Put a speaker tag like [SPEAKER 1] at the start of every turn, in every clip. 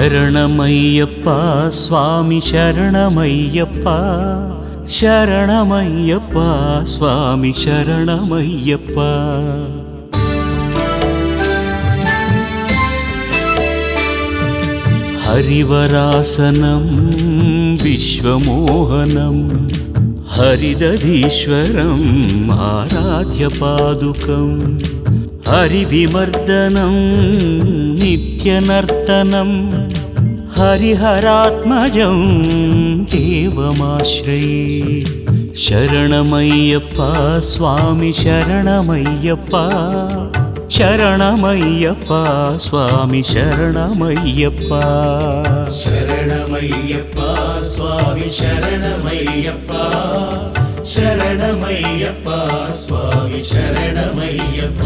[SPEAKER 1] శరణమయ్యప్ప స్వామి శరణమయ్యప్ప శరణమయ్యప్ప స్వామి శరణమయ్యప్ప. హరివరాసనం విశ్వమోహనం హరిదధీశ్వరం ఆరాధ్యపాదుకం హరివిమర్దనం నిత్యనర్తనం హరిహరాత్మజం దేవమాశ్రయే. శరణమయ్యప్ప స్వామి శరణమయ్యప్ప శరణమయ్యప్ప స్వామి శరణమయ్యప్ప.
[SPEAKER 2] శరణమయ్యప్ప స్వామి శరణమయ్యప్ప శరణమయ్యప్ప స్వామి శరణమయ్యప్ప.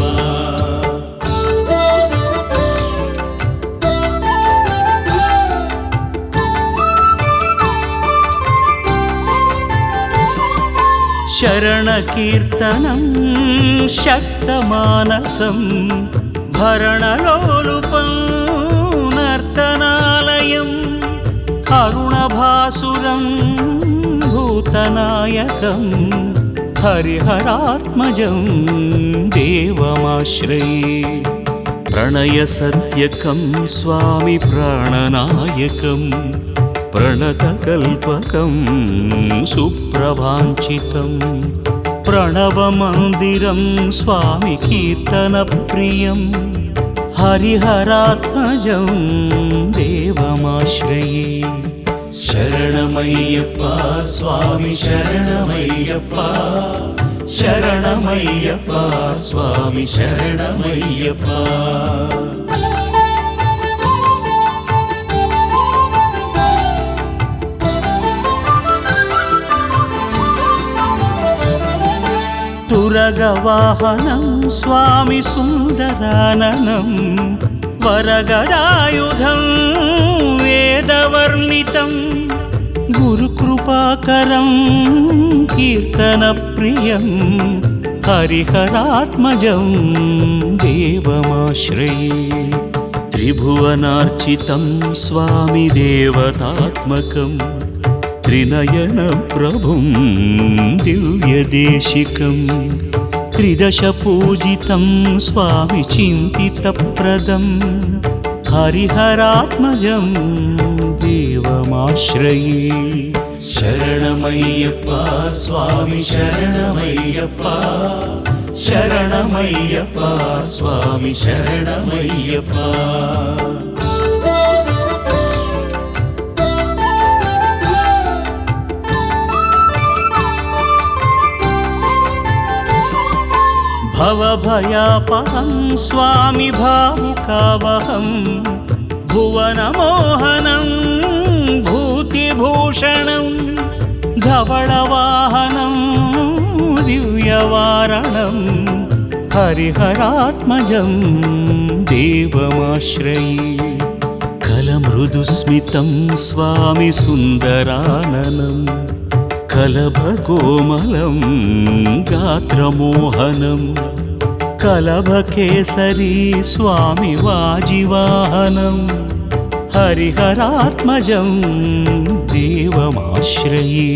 [SPEAKER 1] శరణకీర్తనం శక్తమానసం భరణలోలుపం నర్తనాలయం అరుణభాసురం భూతనాయకం హరిహరాత్మజం దేవమాశ్రయే. ప్రణయసత్యకం స్వామి ప్రాణనాయకం ప్రణతకల్పకం సుప్రభాంచితం ప్రణవమందిరం స్వామి కీర్తనప్రియం హరిహరాత్మజం దేవమాశ్రయే.
[SPEAKER 2] శరణమయ్యప్ప స్వామి శరణమయ్యప్ప శరణమయ్యప్ప స్వామి శరణమయ్యప్ప.
[SPEAKER 1] తురగవాహనం స్వామి సుందరాననం వరగదాయుధం వేదవర్ణితం గురుకృపాకరం కీర్తనప్రియం హరిహరాత్మజం దేవమాశ్రయే. త్రిభువనార్చితం స్వామి దేవతాత్మకం త్రినయన ప్రభుం దివ్యదేశికం త్రిదశ పూజితం స్వామి చింతితప్రదం హరిహరాత్మజం దేవమాశ్రయే.
[SPEAKER 2] శరణమయ్యప్ప స్వామి శరణమయ్యప్ప శరణమయ్యప్ప స్వామి శరణమయ్యప్ప.
[SPEAKER 1] భవభయాపహం స్వామి భావుకావహం భువనమోహనం భూతిభూషణం ధవళవాహనం దివ్యవారణం హరిహరాత్మజం దేవమాశ్రయే. కలమృదుస్మితం స్వామి సుందరాననం కలభకోమలం గాత్రమోహనం కలభకేసరీ స్వామి వాజివాహనం హరిహరాత్మజం దేవమాశ్రయే.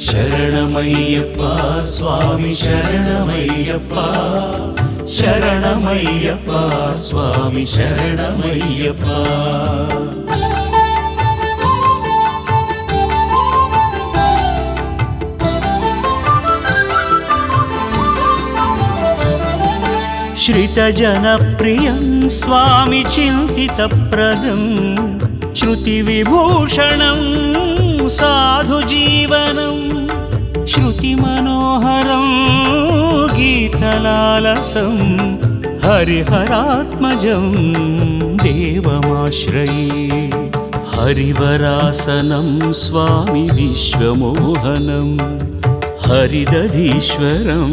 [SPEAKER 2] శరణమయ్యప్ప స్వామి శరణమయ్యప్ప శరణమయ్యప్ప స్వామి శరణమయ్యప్ప.
[SPEAKER 1] శ్రితజనప్రియం స్వామి చింతితప్రదం శృతివిభూషణం సాధుజీవనం శృతిమనోహరం గీతలాలసం హరిహరాత్మజం దేవమాశ్రయే. హరివరాసనం స్వామి విశ్వమోహనం హరిదధీశ్వరం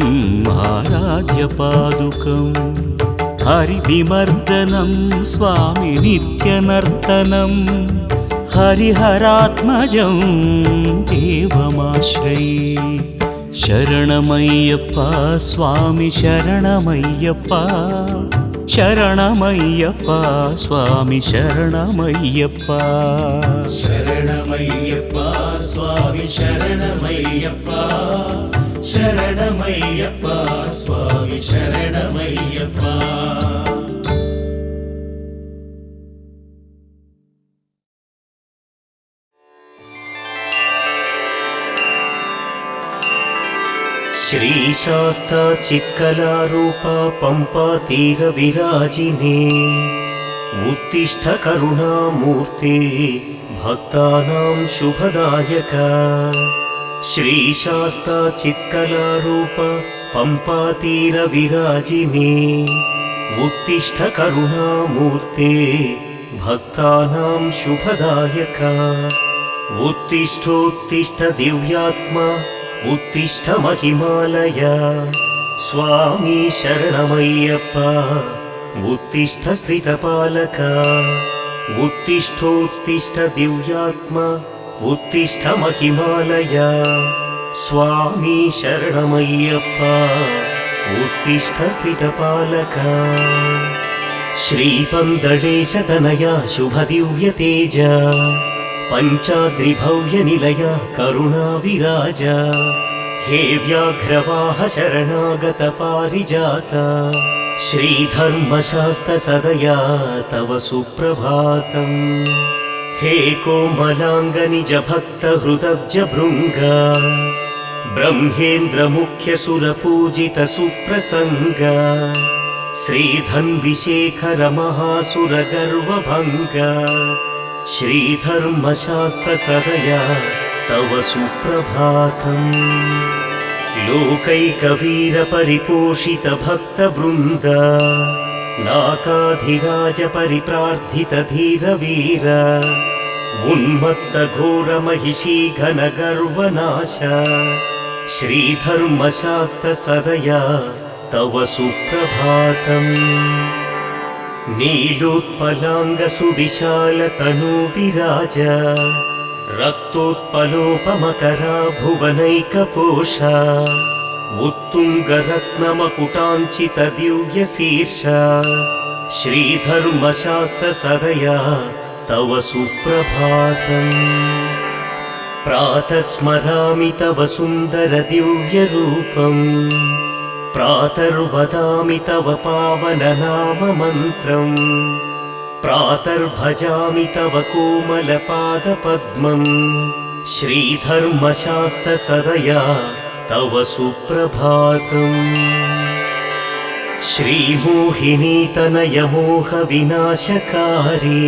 [SPEAKER 1] ఆరాధ్యపాదుకం హరివిమర్దనం స్వామి నిత్యనర్తనం హరిహరాత్మజం దేవమాశ్రయే. శరణమయ్యప్ప స్వామి శరణమయ్యప్ప శరణమయ్యప్ప స్వామి శరణమయ్యప్ప.
[SPEAKER 2] శరణమయ్యప్ప స్వామి శరణమయ్యప్ప, శరణమయ్యప్ప స్వామి శరణమయ్యప్ప.
[SPEAKER 3] శ్రీశాస్తా చిక్కలారూప పంపా తీర విరాజినే, ఉత్తిష్ట కరుణామూర్తే భక్తానాం శుభదాయక. శ్రీశాస్తా చిక్కలారూప పంపా తీర విరాజినే, ఉత్తిష్ట కరుణామూర్తే భక్తానాం శుభదాయక. ఉత్తిష్టోత్తిష్ట దివ్యాత్మా ఉత్తిష్ట మహిమాలయ, స్వామి శరణమయ్యప్ప ఉత్తిష్ట స్థితపాలక. ఉత్తిష్టోత్తిష్ట దివ్యాత్మ ఉత్తిష్ట మహిమాలయ, స్వామి శరణమయ్యప్ప ఉత్తిష్ట స్థితపాలక. శ్రీపందళేశతనయ శుభదివ్య తేజ, పంచాద్రిభవ్య నిలయ కరుణా విరాజ. హే వ్యాఘ్రవాహ శరణాగత పారిజాత, శ్రీధర్మశాస్త సదయా తవ సుప్రభాతం. హే కోమలాంగ నిజ భక్త హృదబ్జ భృంగ, బ్రహ్మేంద్ర ముఖ్య సుర పూజిత సుప్రసంగ. శ్రీధన్విశేఖర మహాసుర గర్వభంగ, శ్రీధర్మశాస్త సదయా తవ సుప్రభాతం. లోకైకవీర పరిపోషిత భక్త బృంద, నాకాధిరాజ పరిప్రార్థిత ధీర వీర. ఉన్మత్త ఘోర మహిషీ ఘన గర్వనాశ, శ్రీధర్మశాస్త సదయా తవ సుప్రభాతం. నీలోత్పలాంగ సువిశాల తనూ విరాజ, రక్తోత్పలోపమకరా భువనైకపోష. ఉత్తుంగ రత్నమకుటాంచిత దివ్య శీర్ష, శ్రీధర్మశాస్త సదయా తవ సుప్రభాతం. ప్రాతస్మరామి తవ సుందర దివ్య రూపం, ప్రాతర్వదామి తవ పావన నామ మంత్రం. ప్రాతర్భజామి తవ కోమల పాద పద్మం, శ్రీధర్మశాస్త సదయా తవ సుప్రభాతం. శ్రీమోహినీ తనయ మోహ వినాశకారీ,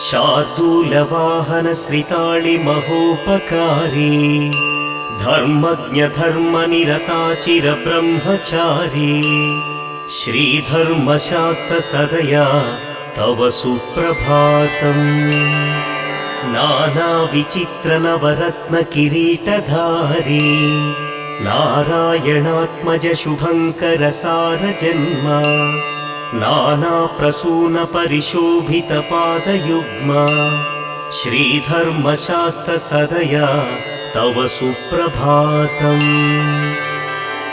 [SPEAKER 3] శార్దూలవాహన శ్రితాళి మహోపకారీ. ధర్మజ్ఞ ధర్మ నిరతాచిర బ్రహ్మచారీ, శ్రీధర్మశాస్త సదయా తవ సుప్రభాతం. నానా విచిత్ర నవరత్న కిరీటధారీ, నారాయణాత్మజ శుభంకర సార జన్మ. నానా ప్రసూన పరిశోభిత పాదయుగ్మ, శ్రీధర్మశాస్త సదయా తవ సుప్రభాతం.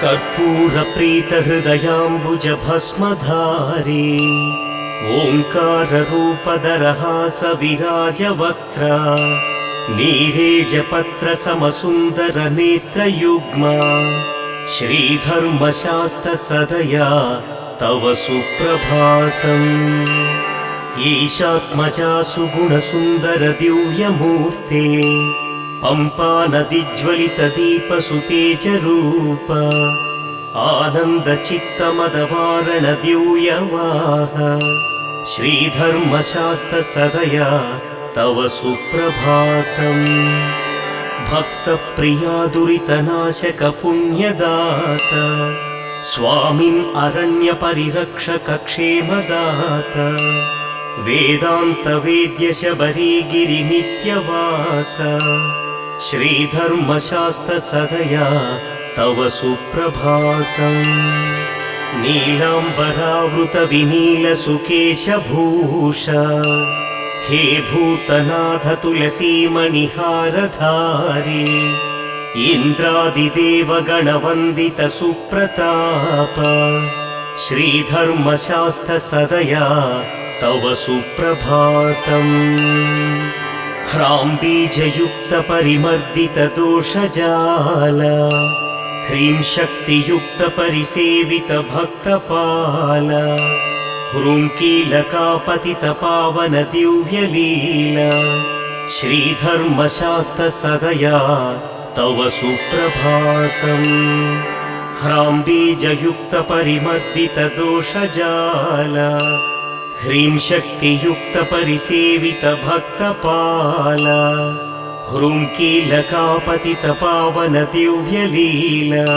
[SPEAKER 3] కర్పూర ప్రీత హృదయాంబుజ భస్మధారీ, ఓంకార రూపధరహాస విరాజ వక్త్ర. నీరేజ పత్ర సమసుందర నేత్రయుగ్మ, శ్రీధర్మశాస్త సదయా తవ సుప్రభాతం. ఈశాత్మజా సుగుణ సుందర దివ్యమూర్తే, పంపా నదిజ్వలిత దీప సుతేజ రూప. ఆనంద చిత్తమదవారణ దివ్యవాహ, శ్రీధర్మశాస్త సదయా తవ సుప్రభాతం. భక్త ప్రియా దురితనాశక పుణ్యదాత, స్వామిన్ అరణ్య పరిరక్షక క్షేమదాత. వేదాంత వేద్య శబరిగిరి నిత్యవాస, శ్రీధర్మశాస్త సదయా తవ సుప్రభాతం. నీలాంబరావృత వినీల సుకేశభూష, హే భూతనాథ తులసీమణిహారధారీ. ఇంద్రాదిదేవ గణవందిత సుప్రతాప, श्रीधर्मशास्त्रसदया तव सुप्रभातम् ह्रां बीजयुक्तपरिमर्दितदोषजाल ह्रीं शक्तियुक्तपरिसेवितभक्तपाल ह्रूं कीलकापतितपावनदिव्यलीला श्रीधर्मशास्त्रसदया तव सुप्रभातम् ह्रां बीजयुक्तपरिमर्दितदोषजाल ह्रीं शक्तियुक्तपरिसेवितभक्तपाल ह्रूं कीलकापतितपावनदिव्यलीला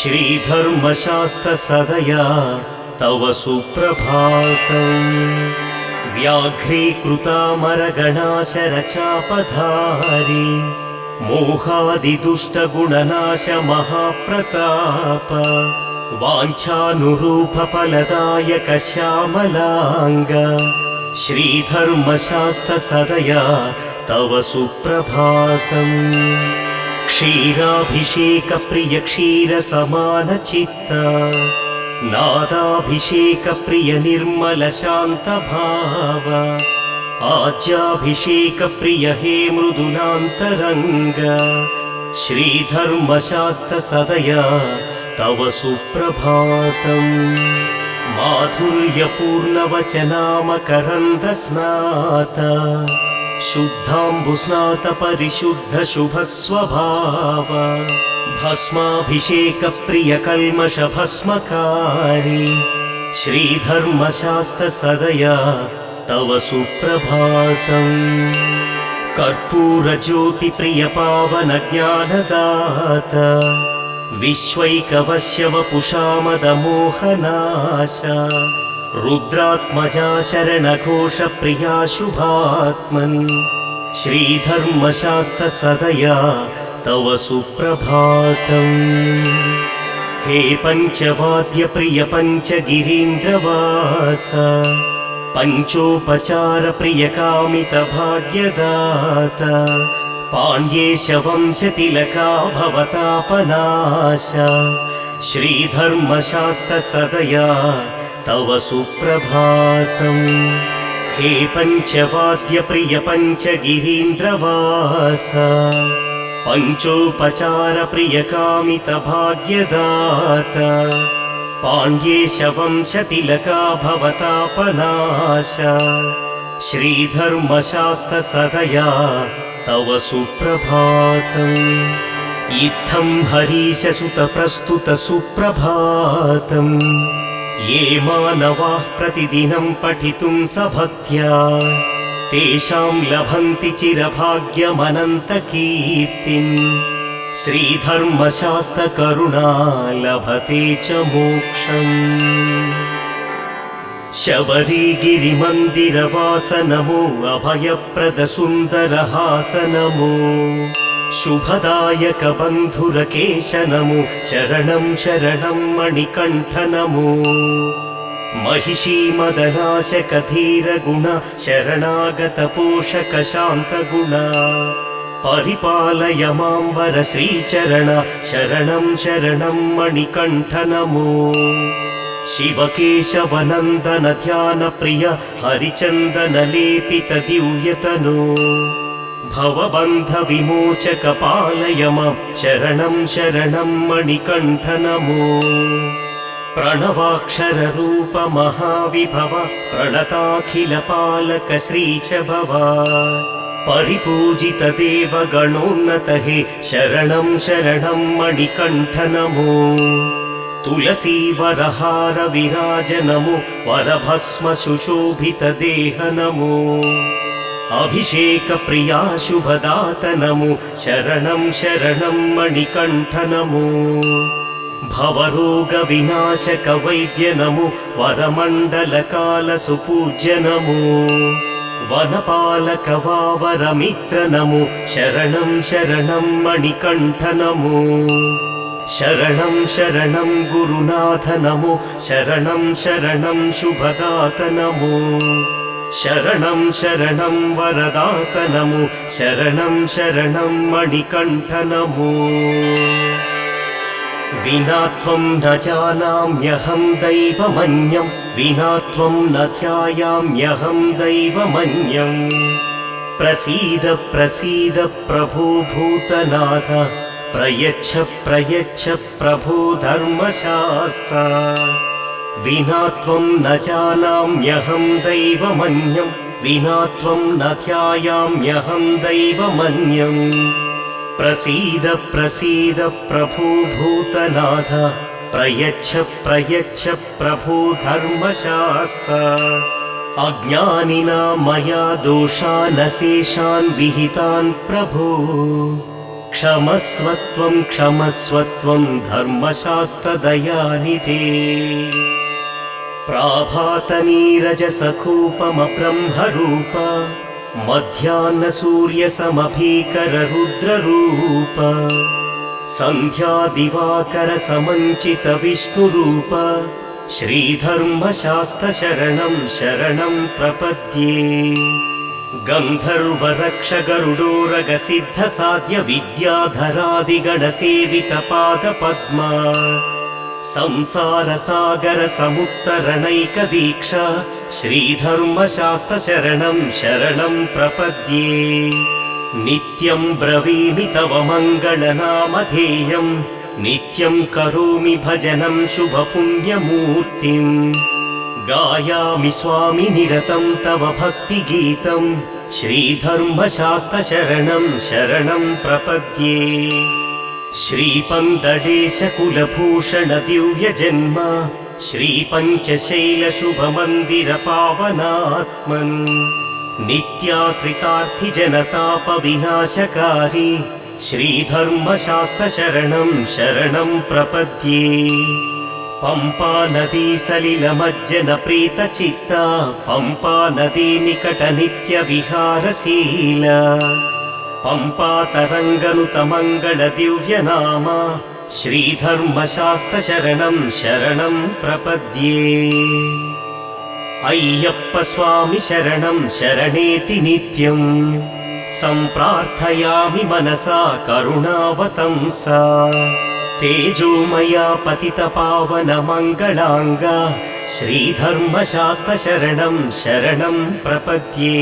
[SPEAKER 3] श्रीधर्मशास्त्रसदया तव सुप्रभातम् व्याघ्रीकृतामरगणाशरचापधारी मोहादिदुष्टगुणनाश महाप्रताप वाञ्छानुरूपफलदायक श्यामलाङ्ग श्रीधर्मशास्त्रसदया तव सुप्रभातम् क्षीराभिषेकप्रिय क्षीरसमानचित्ता नादाभिषेकप्रिय निर्मलशान्तभाव आज्याभिषेकप्रिय हे मृदुलान्तरङ्ग श्रीधर्मशास्त्रसदया तव सुप्रभातम् माधुर्यपूर्णवचनामकरन्दस्नात शुद्धाम्बुस्नात परिशुद्धशुभस्वभाव भस्माभिषेकप्रिय कल्मषभस्मकारी श्रीधर्मशास्त्रसदया तव सुप्रभातम् कर्पूरज्योतिप्रिय पावनज्ञानदाता विश्वैकवश्यवपुषामदमोहनाश रुद्रात्मजा शरणघोषप्रिया शुभात्मन् श्रीधर्मशास्त्रसदया तव सुप्रभातम् हे पञ्चवाद्यप्रिय पञ्चगिरीन्द्रवास पञ्चोपचारप्रिय कामितभाग्यदाता पाण्ड्येशवंशतिलका भवतापनाश श्रीधर्मशास्त्रसदया तव सुप्रभातम् हे पञ्चवाद्यप्रिय पञ्चगिरीन्द्रवास पञ्चोपचारप्रिय कामितभाग्यदाता पाण्ड्येशवंशतिलका भवतापनाश श्रीधर्मशास्त्रसदया तव सुप्रभातम् इत्थं हरीशसुतप्रस्तुतसुप्रभातम् ये मानवाः प्रतिदिनं पठितुं सभक्त्या तेषां लभन्ति चिरभाग्यमनन्तकीर्तिम् श्रीधर्मशास्त्रकरुणा लभते च मोक्षम् शबरीगिरिमन्दिरवासनमो अभयप्रदसुन्दरहासनमो शुभदायकबन्धुरकेशनमो शरणं शरणं मणिकण्ठनमो महिषीमदनाशकधीरगुण शरणागतपोषकशान्तगुण परिपालय मां वर श्रीचरण शरणं शरणं मणिकण्ठनमो शिवकेशवनन्दन ध्यानप्रिय हरिचन्दनलेपित दिव्यतनो भवबन्धविमोचक पालय मां शरणं शरणं मणिकण्ठनमो प्रणवाक्षररूप महाविभव प्रणताखिलपालक श्रीच भव परिपूजित देवगणोन्नत हे शरणं शरणं मणिकण्ठनमो तुलसीवरहार विराज नमो वरभस्म सुशोभित देह नमो अभिषेक प्रिया शुभदात नमो शरणं शरणं मणिकण्ठ नमो भवरोग विनाशक वैद्य नमो वरमण्डलकाल सुपूज्य नमो वनपालक वावरमित्र नमो शरणं शरणं मणिकण्ठ नमो शरणं शरणं गुरुनाथ नमो शरणं शरणं शुभदात नमो शरणं शरणं वरदात नमो शरणं शरणं मणिकण्ठ नमो विना त्वं न जानाम्यहं दैवमन्यं विना त्वं न ध्यायाम्यहं दैवमन्यम् प्रसीद प्रसीद प्रभो भूतनाथ प्रयच्छ प्रयच्छ प्रभो धर्मशास्ता विना त्वं न जानाम्यहं दैवमन्यं विना त्वं न ध्यायाम्यहं दैवमन्यम् प्रसीद प्रसीद प्रभो भूतनाथ प्रयच्छ प्रयच्छ प्रभो धर्मशास्ता अज्ञानिना मया दोषानशेषान् विहितान् प्रभो क्षमस्वत्वं क्षमस्वत्वं धर्मशास्त्रदयानिधे प्राभातनीरजसकूपमब्रह्मरूप मध्याह्नसूर्यसमभीकररुद्ररूप सन्ध्यादिवाकरसमञ्चितविष्णुरूप श्रीधर्मशास्त्रशरणं शरणं प्रपद्ये गन्धर्वरक्षगरुडोरगसिद्धसाध्य विद्याधरादिगणसेवितपादपद्मा संसारसागरसमुत्तरणैकदीक्षा श्रीधर्मशास्त्रशरणं शरणं प्रपद्ये नित्यं ब्रवीमि तव मङ्गलनामधेयम् नित्यं करोमि भजनं शुभपुण्यमूर्तिम् गायामि स्वामि निरतं तव भक्तिगीतं श्रीधर्मशास्त्रशरणं शरणं प्रपद्ये श्रीपन्दडेशकुलभूषण दिव्यजन्म श्रीपञ्चशैलशुभमन्दिरपावनात्मन् नित्याश्रितार्थिजनतापविनाशकारी श्रीधर्मशास्त्रशरणं शरणं प्रपद्ये पम्पानदी सलिलमज्जनप्रीतचित्ता पम्पानदी निकटनित्यविहारशीला पम्पातरङ्गनुतमङ्गलदिव्यनाम श्रीधर्मशास्त्रशरणं शरणं प्रपद्ये अय्यप्प स्वामि शरणं शरणेति नित्यं सम्प्रार्थयामि मनसा करुणावतंसा तेजोमया पतितपावनमङ्गलाङ्गा श्रीधर्मशास्त्रशरणं शरणं प्रपद्ये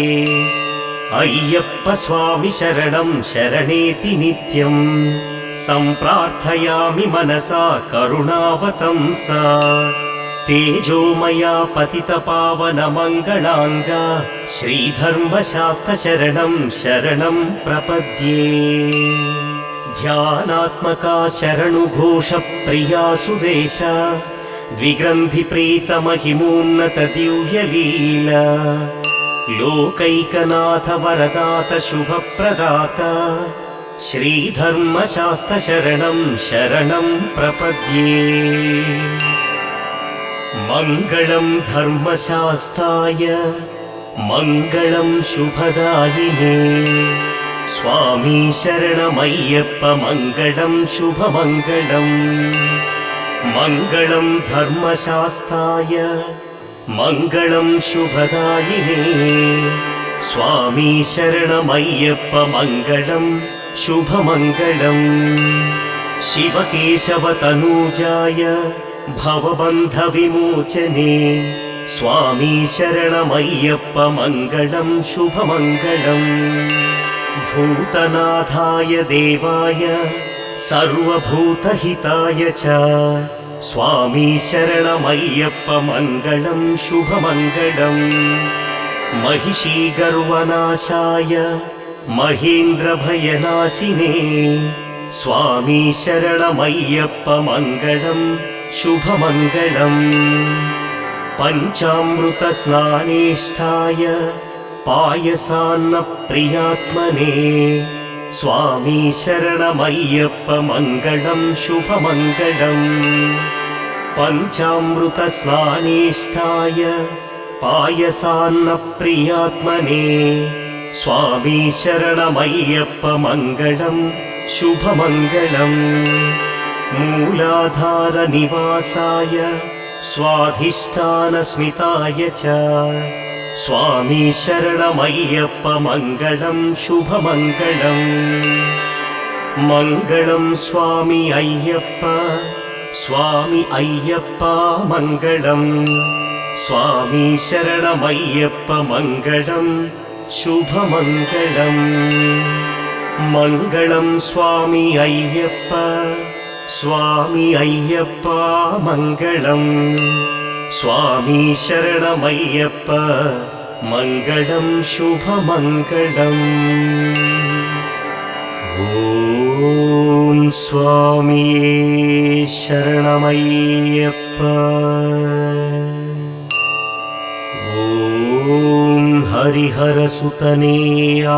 [SPEAKER 3] अय्यप्प स्वामि शरणं शरणेति नित्यं सम्प्रार्थयामि मनसा करुणावतंसा तेजोमया पतितपावनमङ्गलाङ्गा श्रीधर्मशास्त्रशरणं शरणं प्रपद्ये ध्यानात्मका शरणुघोषप्रिया सुरेश द्विग्रन्थिप्रीतमहिमोन्नतदिव्यलीला लोकैकनाथ वरदात शुभप्रदात श्रीधर्मशास्त्रशरणं शरणं प्रपद्ये मङ्गलं धर्मशास्त्राय मङ्गलं शुभदायिने स्वामी शरणमय्यप्प मङ्गलं शुभमङ्गलम् मङ्गलं धर्मशास्त्राय मङ्गलं शुभदायिने स्वामी शरणमय्यप्प मङ्गलं शुभमङ्गलम् शिवकेशवतनूजाय भवबन्धविमोचने स्वामी शरणमय्यप्प मङ्गलं शुभमङ्गलम् भूतनाथाय देवाय सर्वभूतहिताय च स्वामी शरणमय्यप्प मङ्गलं शुभमङ्गलम् महिषीगर्वनाशाय महेन्द्रभयनाशिने स्वामी शरणमय्यप्प मङ्गलं शुभमङ्गलम् पञ्चामृतस्नानेष्ठाय पायसान्नप्रियात्मने स्वामी शरणमय्यप्प मङ्गलं शुभमङ्गलम् पञ्चामृतस्नानेष्ठाय पायसान्नप्रियात्मने स्वामी शरणमय्यप्प मङ्गलं शुभमङ्गलम् मूलाधारनिवासाय स्वाधिष्ठानस्मिताय च स्वामी शरणमय्यप्प मङ्गलं शुभमङ्गलम् मङ्गलं स्वामी अय्यप्प స్వామి అయ్యప్ప మంగళం స్వామి శరణమయ్యప్ప మంగళం శుభమంగళం మంగళం స్వామి అయ్యప్ప మంగళం స్వామి శరణమయ్యప్ప మంగళం శుభమంగళం ఓం స్వామియే శరణమయ్యప్ప ఓం హరిహరసుతనే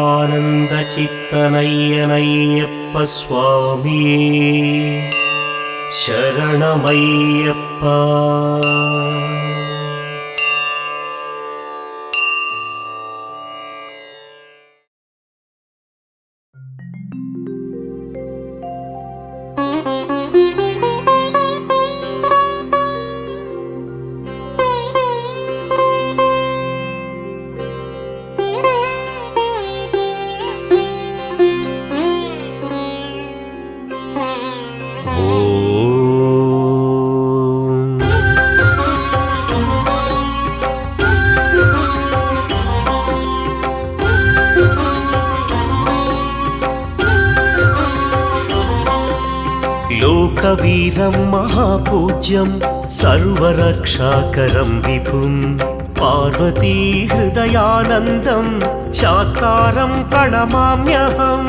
[SPEAKER 3] ఆనందచిత్తనయ్యనయ్యప్ప స్వామియే శరణమయ్యప్ప లోకవీరం మహాపూజ్యం సర్వరక్షాకరం విభుం పార్వతీ హృదయానందం శాస్తారం ప్రణమామ్యహం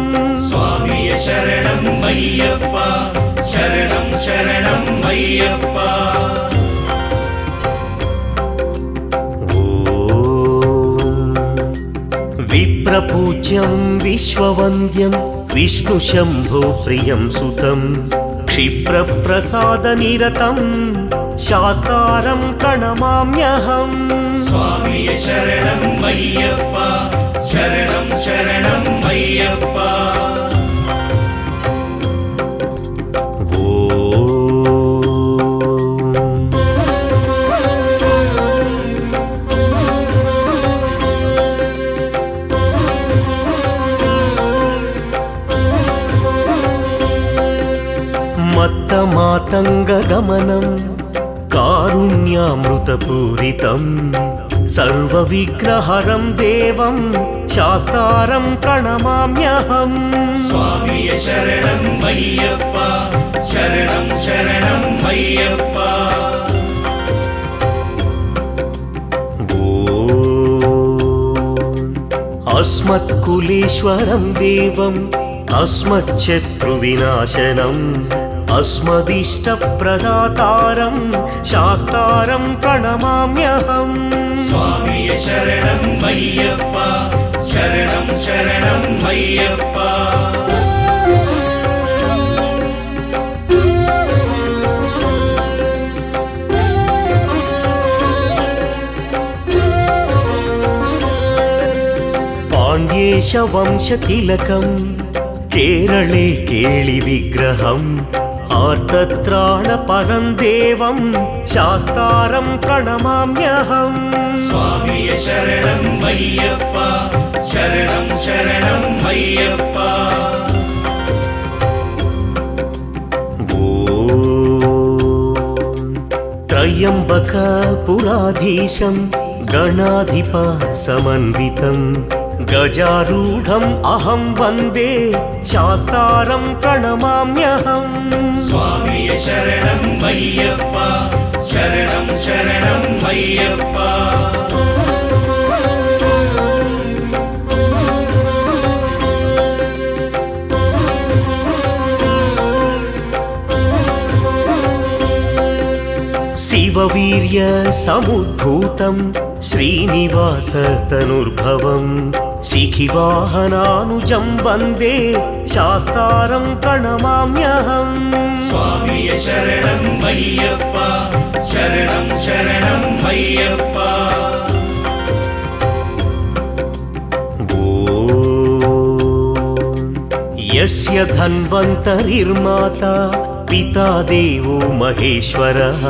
[SPEAKER 2] స్వామియ శరణం అయ్యప్ప శరణం శరణం అయ్యప్ప
[SPEAKER 3] విప్రపూజ్యం విశ్వవంద్యం విష్ణుశంభో ప్రియం సుతం క్షిప్రప్రసాదనిరతం శాస్తారం ప్రణమామ్యహం
[SPEAKER 2] స్వామియ శరణం అయ్యప్ప శరణం శరణం అయ్యప్ప
[SPEAKER 3] మత్తమాతంగగమనం కారుణ్యామృతపూరితం సర్వవిగ్రహరం దేవం శాస్తారం ప్రణమామ్యహం
[SPEAKER 2] స్వామియ శరణం అయ్యప్ప శరణం శరణం అయ్యప్ప
[SPEAKER 3] అస్మత్కులేశ్వరం దేవం అస్మచ్చత్రువినాశనం అస్మదిష్టప్రదాతారం శాస్తారం ప్రణమామ్యహం
[SPEAKER 2] స్వామియ శరణం అయ్యప్ప శరణం శరణం అయ్యప్ప
[SPEAKER 3] పాండ్యేశ వంశతిలకం కేరళే కేళి విగ్రహం ఆర్తత్రాణపరం దేవం శాస్తారం ప్రణమామ్యహం
[SPEAKER 2] స్వామియ శరణం అయ్యప్ప శరణం శరణం అయ్యప్ప
[SPEAKER 3] త్రయంబక పురాధీశం గణాధిప సమన్వితం గజారూఢం అహం వందే శాస్తారం ప్రణమామ్యహం
[SPEAKER 2] స్వామియ శరణం అయ్యప్ప శరణం శరణం అయ్యప్ప
[SPEAKER 3] శివవీర్య సముద్భూతం శ్రీనివాస తనుర్భవం శిఖివాహనానుజం వందే శాస్తారం ప్రణమామ్యహం
[SPEAKER 2] స్వామియ శరణం అయ్యప్ప శరణం శరణం అయ్యప్ప
[SPEAKER 3] యస్య ధన్వంతరిర్మాతా పితా దేవో మహేశ్వరః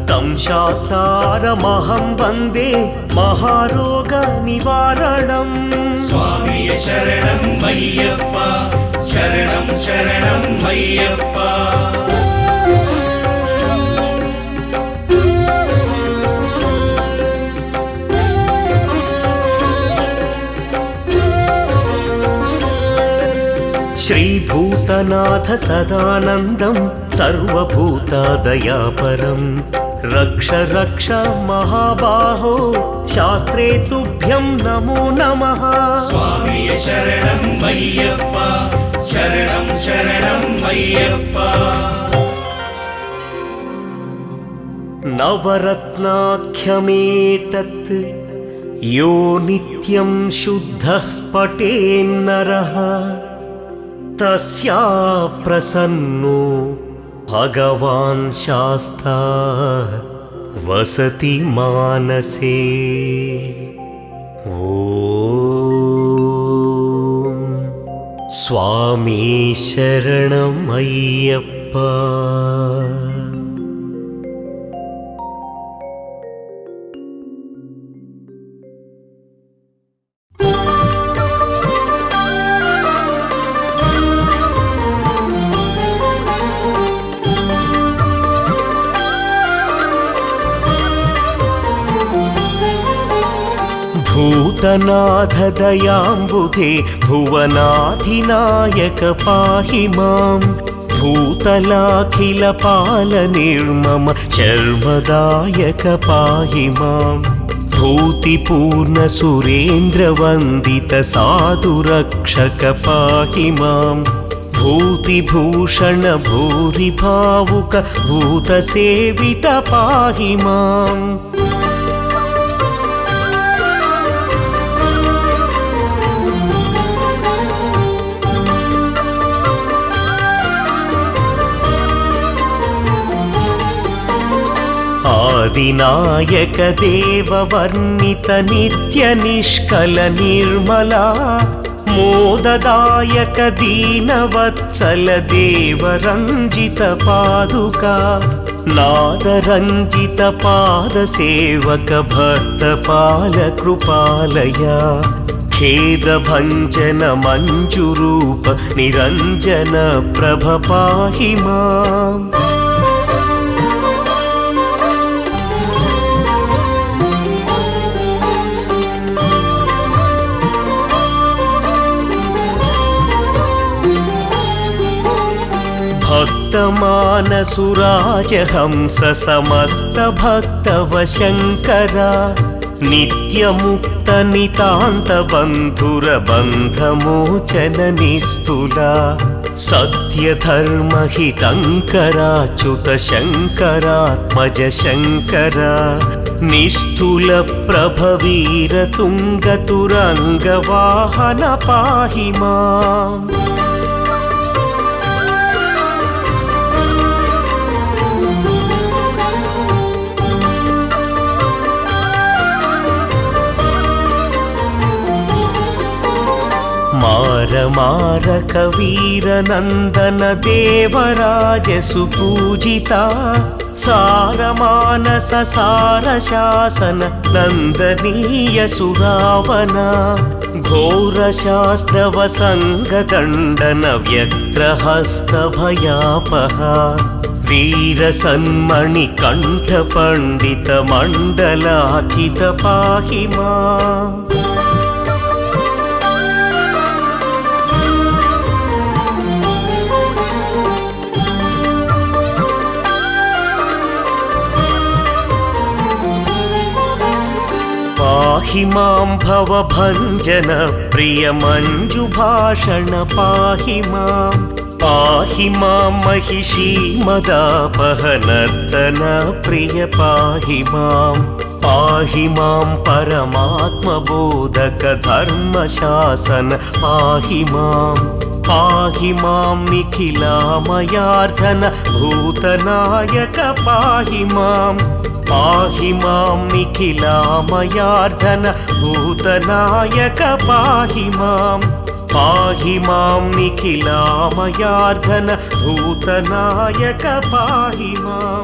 [SPEAKER 3] తం శాస్తారమహం వందే మహారోగ నివారణం
[SPEAKER 2] స్వామియ శరణం అయ్యప్ప శరణం శరణం అయ్యప్ప
[SPEAKER 3] श्रीभूतनाथ सदानन्दं सर्वभूतादयापरं रक्ष रक्ष महाबाहो शास्त्रे तुभ्यं नमो नमः।
[SPEAKER 2] स्वामिये शरणं मय्यप्पा शरणं शरणं मय्यप्पा।
[SPEAKER 3] नवरत्नाख्यमेतत् यो नित्यं शुद्धः पठेन्नरः तस्या प्रसन्नो भगवान् शास्ता वसति मानसे। ॐ स्वामी शरणमय्यप्पा। भूतनाथ दयाम्बुधे भुवनाधिनायक पाहि मां भूतलाखिलपालनिर्मम शर्मदायक पाहि मां भूतिपूर्ण सुरेन्द्रवन्दित साधुरक्षक पाहि मां भूतिभूषण भूरिभावुक भूतसेवित पाहि माम्। आदिनायक देववर्णित नित्य निष्कल निर्मला मोददायक दीनवत्सल देवरञ्जित पादुका नादरञ्जित पादसेवक भक्तपाल कृपालया खेदभञ्जन मञ्जुरूप निरञ्जन प्रभ पाहि माम्। भक्तमानसुराजहंस समस्त भक्तव शङ्करा नित्यमुक्त नितान्त बन्धुर बन्धमोचन निस्तुला सत्यधर्महितङ्कराच्युत शङ्करात्मज शङ्करा निस्तुल प्रभवीर तुङ्गतुरङ्गवाहन पाहि माम्। मार मारक वीरनन्दन देवराज सुपूजिता सारमानस सारशासन नन्दनीय सुरावना घोरशास्त्रवसङ्गदण्डन व्यग्रहस्तभयापहा वीरसन्मणिकण्ठ पण्डित मण्डलाचित पाहि माम्। पाहि मां भवभञ्जन प्रिय मञ्जुभाषण पाहि मां पाहि मां महिषी मदापहनर्तन प्रिय पाहि मां परमात्मबोधक धर्मशासन पाहि मां निखिलामयार्धन भूतनायक पाहि मां निखिलामयार्धन भूतनायक पाहि मां निखिलामयार्धन भूतनायक पाहि मां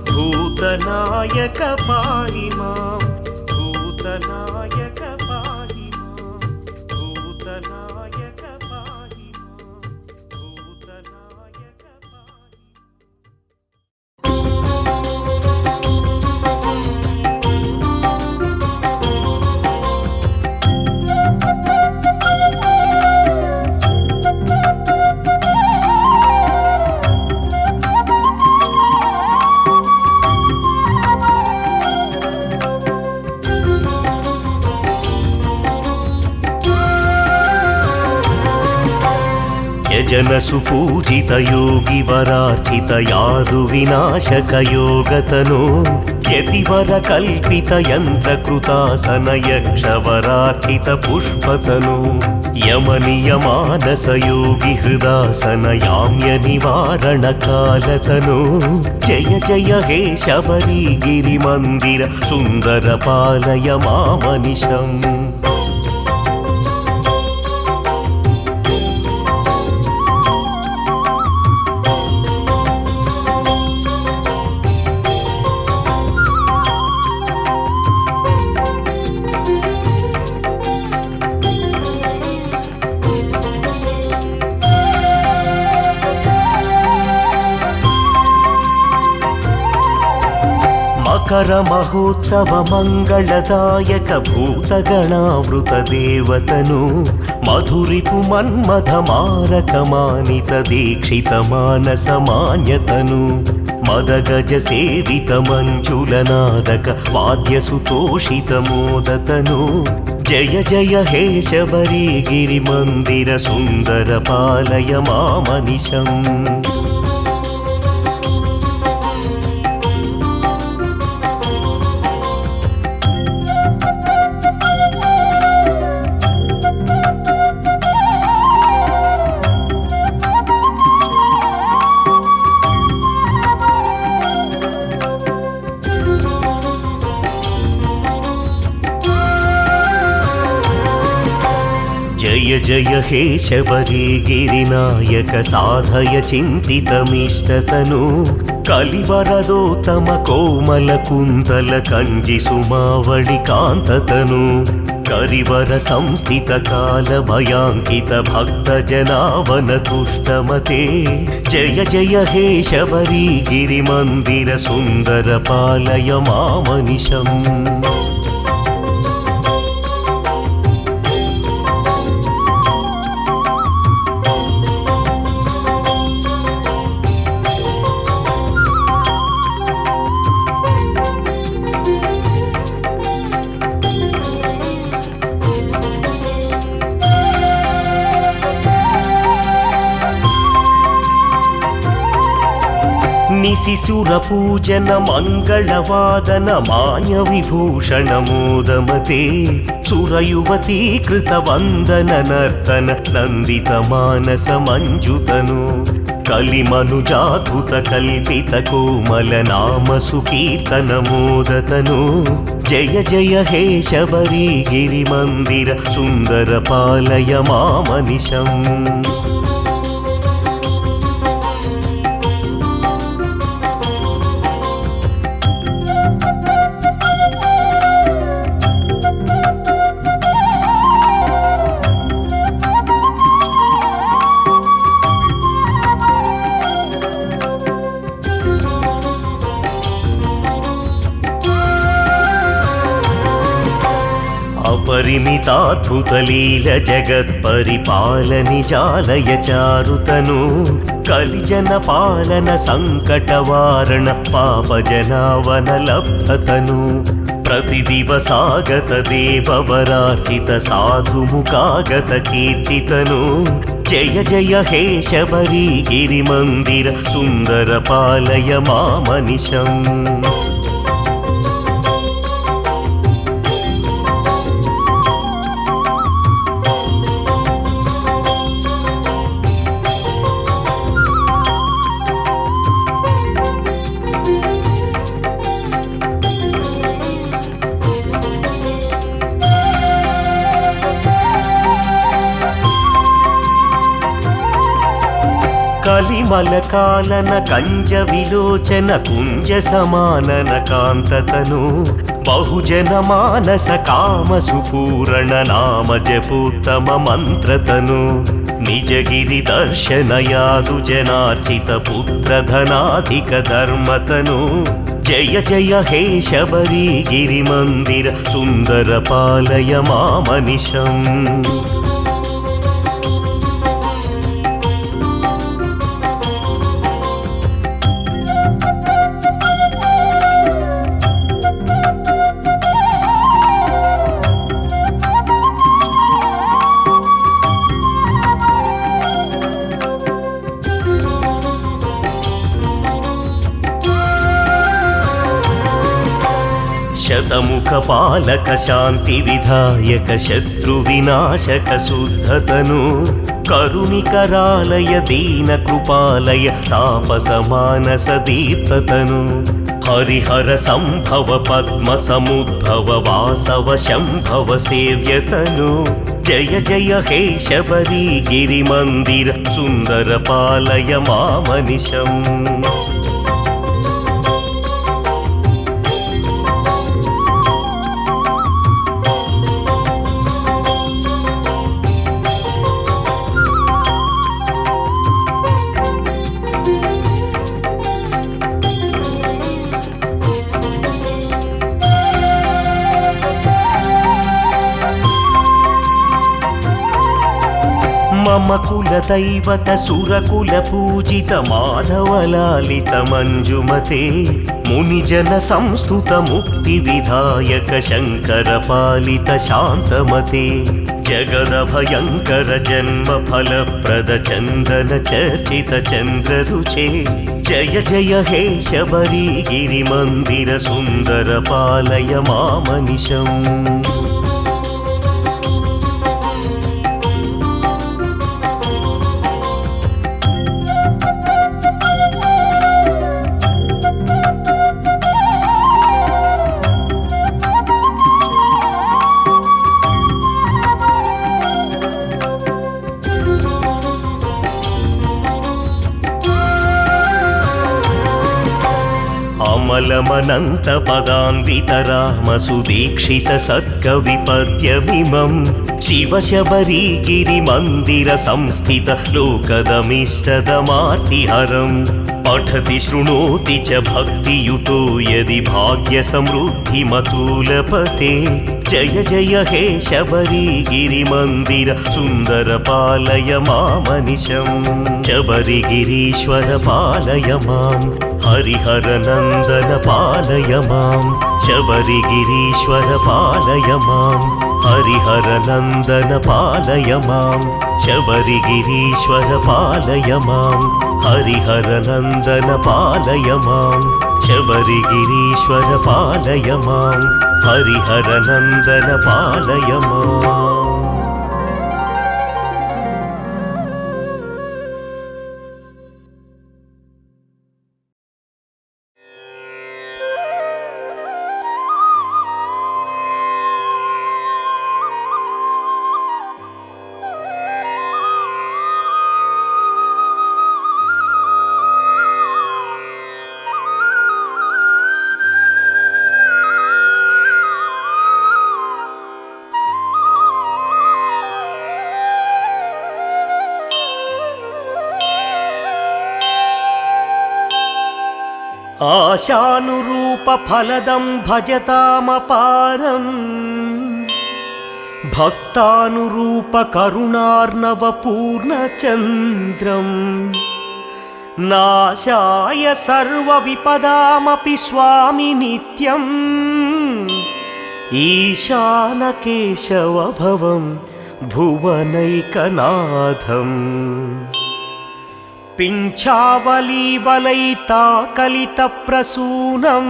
[SPEAKER 3] भूतनायक पाहि मां भूतनायक पाहि मां भूतनायक पाहि मां भूतनायक पाहि జన సుపూజిత యోగి వరార్చిత యాదు వినాశక యోగతను యతివర కల్పిత యంత్రకృతాసన యక్ష వరార్చిత పుష్పతను యమనియమానస యోగి హృదాసన యామ్య నివారణ కాలతను జయ జయ హే శబరి గిరి మందిర సుందర పాలయ మామనిశం మకర మహోత్సవ మంగళదాయక భూతగణావృత దేవతను మధురిపు మన్మథ మారక మానిత దీక్షిత మానస మాన్యతను మదగజ సేవిత మంజులనాదక వాద్య సుతోషిత మోదతను జయ జయ హే శబరి గిరి మందిర సుందర పాలయ మామనిశం జయ జయ హే శబరి గిరినాయక సాధయ చింతితమిష్టతను కలివరదోతమ కోమల కుంతల కంజి సుమావళి కాంతతను కరివర సంస్థిత కాల భయాంకిత భక్త జనావన తుష్టమతే జయ జయ హే శబరి గిరి మందిర సుందర పాలయ మామనిశం నిశిసుర పూజన మంగళవాదన మాన్య విభూషణ మోదమతే సురయువతీ కృత వందన నర్తన నందిత మానస మంజుతను కలిమనుజాధుత కల్పిత కోమల నామ సుకీర్తన మోదతను జయ జయ హే శబరి గిరి మందిర సుందర పాలయ మామనిశం పరిమితాద్భుతలీల జగత్పరిపాలని జాలయ చారుతను కలిజన పాలన సంకటవారణ పాపజనావన లబ్ధతను ప్రతిదివసాగత దేవవరార్చిత సాధుముఖాగత కీర్తితను జయ జయ హే శబరి గిరి మందిర సుందర పాలయ మామనిశం కలిమలకాలన కంజ విలోచన కుంజ సమానన కాంతతను బహుజన మానస కామ సుపూరణ నామ జపోత్తమ మంత్రతను నిజగిరి దర్శన యాదు జనార్చిత పుత్రధనాధిక ధర్మతను జయ జయ హే శబరి గిరి మందిర సుందర పాలయ మామనిశం శతముఖ పాలక శాంతి విధాయక శత్రు వినాశక శుద్ధతను కరుణికరాలయ దీన కృపాలయ తాపస మానస దీప్తతను హరిహర సంభవ పద్మ సముద్భవ వాసవ శంభవ సేవ్యతను జయ జయ హే శబరి గిరి మందిర సుందర పాలయ మామనిశం మమ కుల దైవత సురకుల పూజిత మాధవలాలిత మంజుమతే మునిజన సంస్థుత ముక్తి విధాయక శంకర పాలిత శాంతమతే జగద భయంకర జన్మ ఫలప్రద చందన చర్చిత చంద్ర రుచే జయ జయ హే శబరి గిరి మందిర సుందర పాలయ మామనిశం అమలమనంత పదాన్విత రామ సుదీక్షిత సత్కవి పద్యమిమం శివ శబరి గిరి మందిర సంస్థిత లోకదమిష్టదమార్తిహరం పఠతి శృణోతి చ భక్తియుతో యది భాగ్య సమృద్ధి మతూలపతే జయ జయ హే శబరి గిరి మందిర సుందర పాలయ మామనిశం శబరి గిరీశ్వర పాలయ మాం హరిహర నందన పాలయ మాం శబరి గిరీశ్వర పాలయ మాం హరిహర నందన పాలయ మాం శబరి గిరీశ్వర పాలయ మాం హరిహర నందన పాలయ మాం శబరి గిరీశ్వర పాలయ మాం హరిహర నందన పాలయ మాం ఆశానురూప ఫలదం భజతామపారం భక్తానురూప కరుణార్ణవ పూర్ణచంద్రం నాశాయ సర్వ విపదామపి స్వామి నిత్యం ఈశాన కేశవ భవం భువనైకనాథం పింఛావలీవలైతాకలిత ప్రసూనం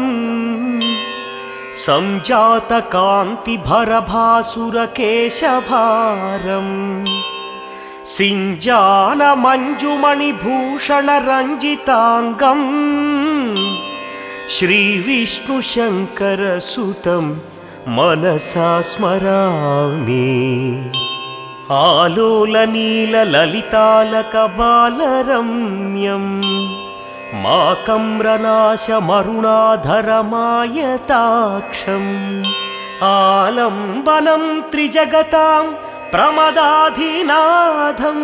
[SPEAKER 3] సంజాత కాంతి భరభాసుర కేశభారం సింజాన మంజుమణి భూషణ రంజితాంగం శ్రీ విష్ణు శంకర సుతం మనసా స్మరామి ఆలోల నీల లలితాలక బాలరమ్యం మాకమ్రనాశ మరుణాధరమాయతాక్షం ఆలంబనం త్రిజగతాం ప్రమదాధినాథం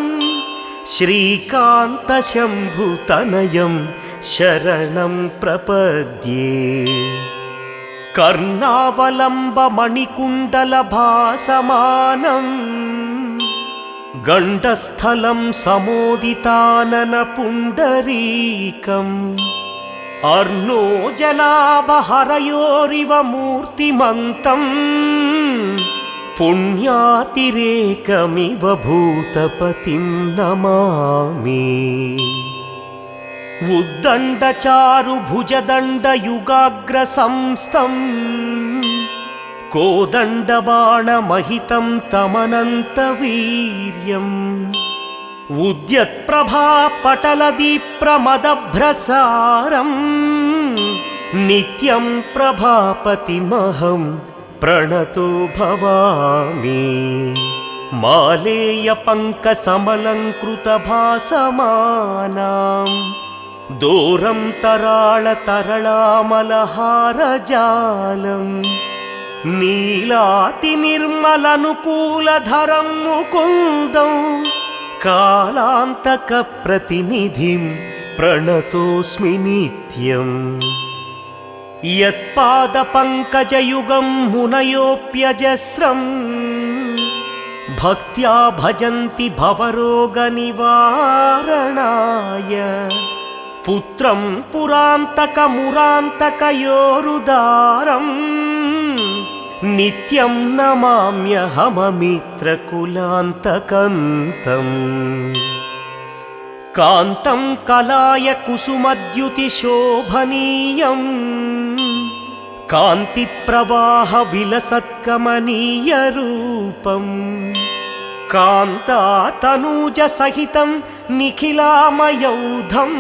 [SPEAKER 3] శ్రీకాంత శంభుతనయం శరణం ప్రపద్యే కర్ణావలంబ మణికుండల భాసమానం గండస్థలం సమోదితానన పుండరీకం అర్ణోజనాభహరయోరివ మూర్తిమంతం పుణ్యాతిరేకమివ భూతపతిం నమామి ఉద్దండచారు భుజదండ యుగాగ్ర సంస్థం कोदण्डबाणमहितं तमनन्तवीर्यम् उद्यत्प्रभापटलदीप्रमदभ्रसारम् नित्यं प्रभापतिमहं प्रणतो भवामि मालेयपङ्कसमलङ्कृतभासमानां दोरं तराळतरळामलहारजालम् नीलातिनिर्मलनुकूलधरं मुकुन्दं कालान्तकप्रतिनिधिं प्रणतोऽस्मि नित्यम् यत्पादपङ्कजयुगं मुनयोऽप्यजस्रं भक्त्या भजन्ति भवरोगनिवारणाय पुत्रं पुरान्तकमुरान्तकयोरुदारम् नित्यं नमाम्यहममित्रकुलान्तकन्तम् कान्तं कलाय कुसुमद्युतिशोभनीयम् कान्तिप्रवाहविलसत्कमनीयरूपम् कान्तातनूजसहितं निखिलामयौधम्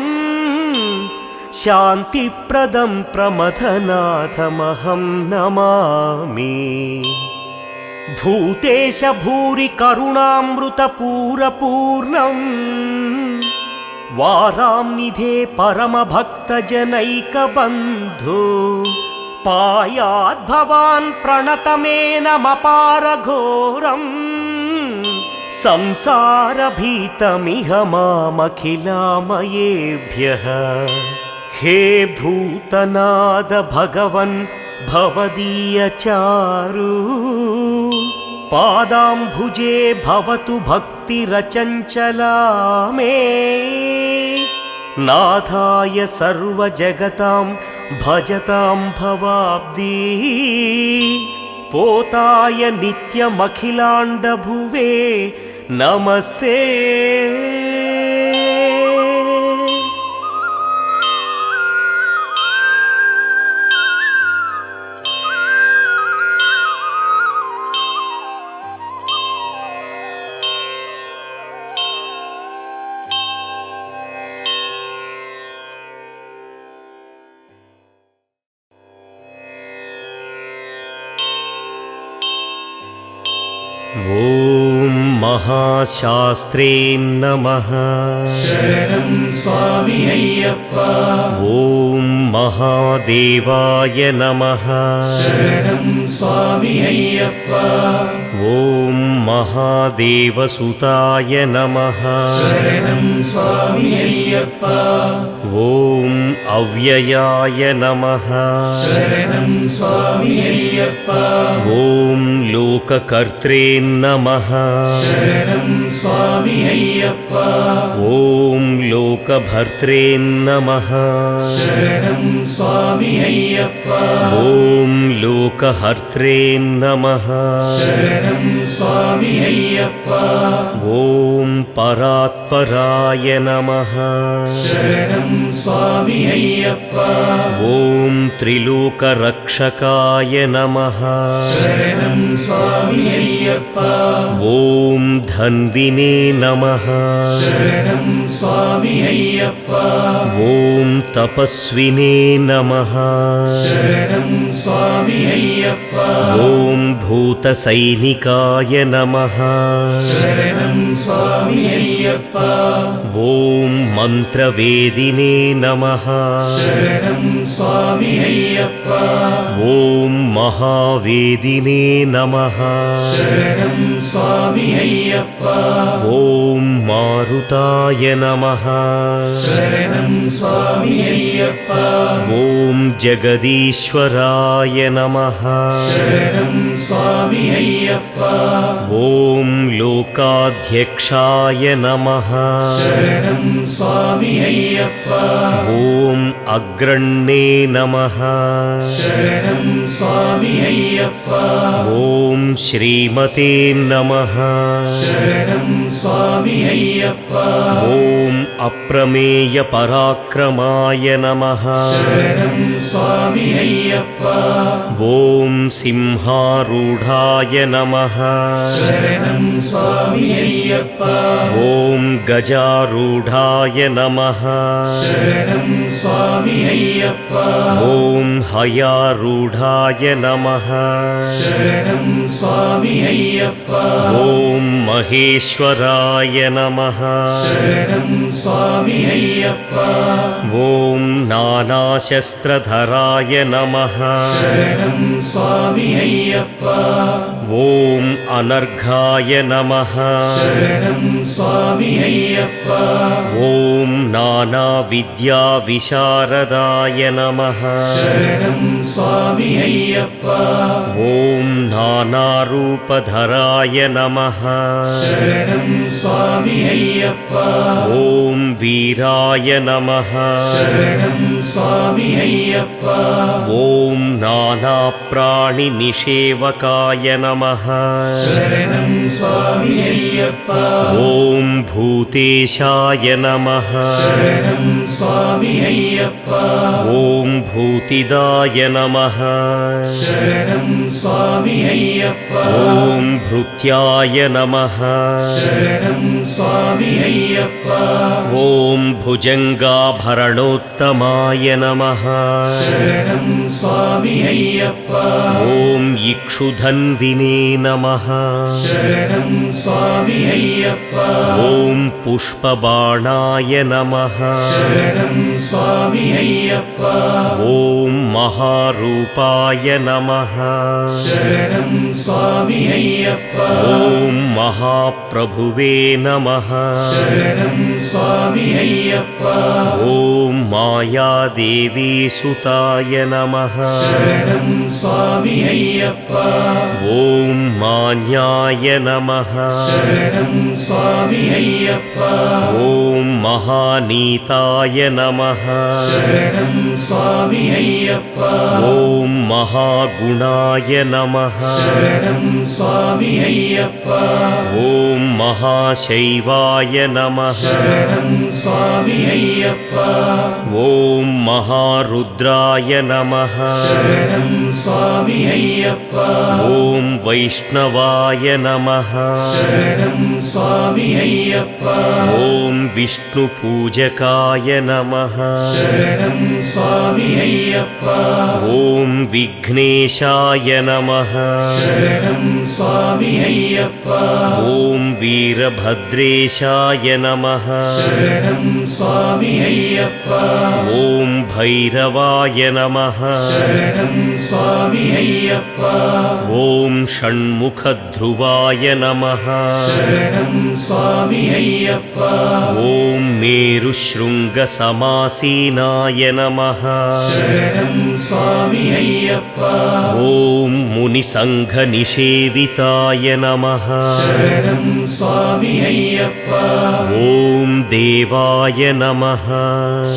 [SPEAKER 3] शान्तिप्रदं प्रमथनाथमहं नमामि भूतेश भूरि करुणामृतपूरपूर्णम् वाराम्निधे परमभक्तजनैकबन्धो पायाद्भवान् प्रणतमेनमपारघोरम् संसारभीतमिह मामखिलामयेभ्यः हे भूतनाद भगवन् भवदीयचारु पादाम्भुजे भवतु भक्तिरचञ्चला मे नाथाय सर्वजगतां भजतां भवाब्दी पोताय नित्यमखिलाण्डभुवे नमस्ते ॐ महाशास्त्रे नमः
[SPEAKER 2] शरणं स्वामी अय्यप्पा
[SPEAKER 3] ॐ महादेवाय नमः
[SPEAKER 2] शरणं स्वामी अय्यप्पा
[SPEAKER 3] ॐ महादेवसुताय नमः
[SPEAKER 2] शरणं स्वामी अय्यप्पा
[SPEAKER 3] ॐ अव्ययाय नमः
[SPEAKER 2] शरणं स्वामी अय्यप्पा
[SPEAKER 3] ॐ लोककर्त्रे नमः
[SPEAKER 2] शरणं स्वामी अय्यप्पा
[SPEAKER 3] ॐ लोकभर्त्रे नमः
[SPEAKER 2] शरणं स्वामी अय्यप्पा
[SPEAKER 3] ॐ लोकहर्त्रे नमः
[SPEAKER 2] शरणं स्वामी अय्यप्पा
[SPEAKER 3] ॐ परात्पराय नमः
[SPEAKER 2] शरणं स्वामी अय्यप्पा
[SPEAKER 3] ॐ त्रिलोकरक्षकाय नमः
[SPEAKER 2] शरणं स्वामी अय्यप्पा
[SPEAKER 3] ॐ धन्विने नमः
[SPEAKER 2] शरणं स्वामी अय्यप्पा
[SPEAKER 3] ॐ तपस्विने नमः
[SPEAKER 2] शरणं स्वामी अय्यप्पा
[SPEAKER 3] ॐ भूतसैनिकाय नमः
[SPEAKER 2] शरणं स्वामी अय्यप्पा
[SPEAKER 3] ॐ मन्त्रवेदिने नमः
[SPEAKER 2] शरणं स्वामी अय्यप्पा
[SPEAKER 3] ॐ महावेदिने नमः
[SPEAKER 2] शरणं स्वामी अय्यप्पा
[SPEAKER 3] ॐ मारुताय नमः
[SPEAKER 2] शरणं स्वामी अय्यप्पा
[SPEAKER 3] ॐ जगदीश्वराय नमः
[SPEAKER 2] शरणं स्वामी अय्यप्पा
[SPEAKER 3] ॐ लोकाध्यक्षाय नमः नमः
[SPEAKER 2] शरणं स्वामी अय्यप्पा
[SPEAKER 3] ॐ अग्रण्ये नमः
[SPEAKER 2] शरणं स्वामी अय्यप्पा
[SPEAKER 3] ॐ श्रीमते नमः
[SPEAKER 2] शरणं स्वामी अय्यप्पा
[SPEAKER 3] ॐ अप्रमेयपराक्रमाय नमः
[SPEAKER 2] शरणं स्वामी अय्यप्पा
[SPEAKER 3] ॐ सिंहारूढाय नमः
[SPEAKER 2] शरणं स्वामी अय्यप्पा
[SPEAKER 3] ॐ गजारूढाय नमः
[SPEAKER 2] शरणं स्वामी अय्यप्पा
[SPEAKER 3] ॐ हयारूढाय नमः
[SPEAKER 2] शरणं स्वामी अय्यप्पा
[SPEAKER 3] ॐ महेश्वराय नमः
[SPEAKER 2] शरणं स्वामी अय्यप्पा
[SPEAKER 3] ॐ नानाशस्त्रधराय नमः
[SPEAKER 2] शरणं स्वामी अय्यप्पा
[SPEAKER 3] ॐ अनर्घाय नमः
[SPEAKER 2] शरणं स्वामी अय्यप्पा
[SPEAKER 3] ॐ नानाविद्याविशारदाय नमः
[SPEAKER 2] शरणं स्वामी अय्यप्पा
[SPEAKER 3] ॐ नानारूपधराय नमः
[SPEAKER 2] शरणं स्वामी अय्यप्पा
[SPEAKER 3] ॐ वीराय नमः
[SPEAKER 2] शरणं स्वामी अय्यप्पा
[SPEAKER 3] ॐ नानाप्राणिनिषेवकाय नमः
[SPEAKER 2] शरणं स्वामी अय्यप्पा
[SPEAKER 3] ॐ भूतेशाय नमः
[SPEAKER 2] शरणं स्वामी अय्यप्पा
[SPEAKER 3] ॐ भूतिदाय नमः
[SPEAKER 2] शरणं स्वामी अय्यप्पा
[SPEAKER 3] ॐ भृत्याय नमः
[SPEAKER 2] शरणं स्वामी अय्यप्पा
[SPEAKER 3] ॐ भुजङ्गाभरणोत्तमाय नमः
[SPEAKER 2] शरणं स्वामी अय्यप्पा
[SPEAKER 3] ॐ इक्षुधन्विने नमः
[SPEAKER 2] शरणं स्वामी अय्यप्पा
[SPEAKER 3] ॐ पुष्पबाणाय नमः
[SPEAKER 2] शरणं स्वामी अय्यप्पा
[SPEAKER 3] ॐ महारूपाय नमः
[SPEAKER 2] शरणं स्वामी अय्यप्पा
[SPEAKER 3] ॐ महाप्रभुवे नमः
[SPEAKER 2] शरणं स्वामी अय्यप्पा
[SPEAKER 3] ॐ मायादेवी सुताय नमः
[SPEAKER 2] शरणं स्वामी अय्यप्पा
[SPEAKER 3] ॐ मान्याय नमः
[SPEAKER 2] शरणं स्वामी अय्यप्पा
[SPEAKER 3] ॐ महानीताय नमः
[SPEAKER 2] शरणं स्वामी अय्यप्पा
[SPEAKER 3] ॐ महागुणाय नमः
[SPEAKER 2] शरणं स्वामी अय्यप्पा
[SPEAKER 3] ॐ महाशैवाय नमः
[SPEAKER 2] शरणं स्वामी अय्यप्पा
[SPEAKER 3] ॐ महारुद्राय नमः
[SPEAKER 2] शरणं स्वामी अय्यप्पा
[SPEAKER 3] ॐ वैष्णवाय नमः
[SPEAKER 2] शरणं स्वामी अय्यप्पा
[SPEAKER 3] ॐ विष्णुपूजकाय नमः
[SPEAKER 2] शरणं स्वामी अय्यप्पा
[SPEAKER 3] ॐ विघ्नेशाय नमः
[SPEAKER 2] शरणं स्वामी अय्यप्पा
[SPEAKER 3] ॐ वीरभद्रेशाय नमः
[SPEAKER 2] शरणं स्वामी अय्यप्पा
[SPEAKER 3] ॐ भैरवाय नमः
[SPEAKER 2] शरणं स्वामी अय्यप्पा
[SPEAKER 3] ॐ षण्मुखध्रुवाय नमः
[SPEAKER 2] शरणं स्वामी अय्यप्पा
[SPEAKER 3] ॐ मेरुशृङ्गसमासीनाय नमः
[SPEAKER 2] शरणं स्वामी अय्यप्पा
[SPEAKER 3] ॐ मुनिसङ्घनिषेविताय नमः
[SPEAKER 2] शरणं स्वामी अय्यप्पा
[SPEAKER 3] ॐ देवाय नमः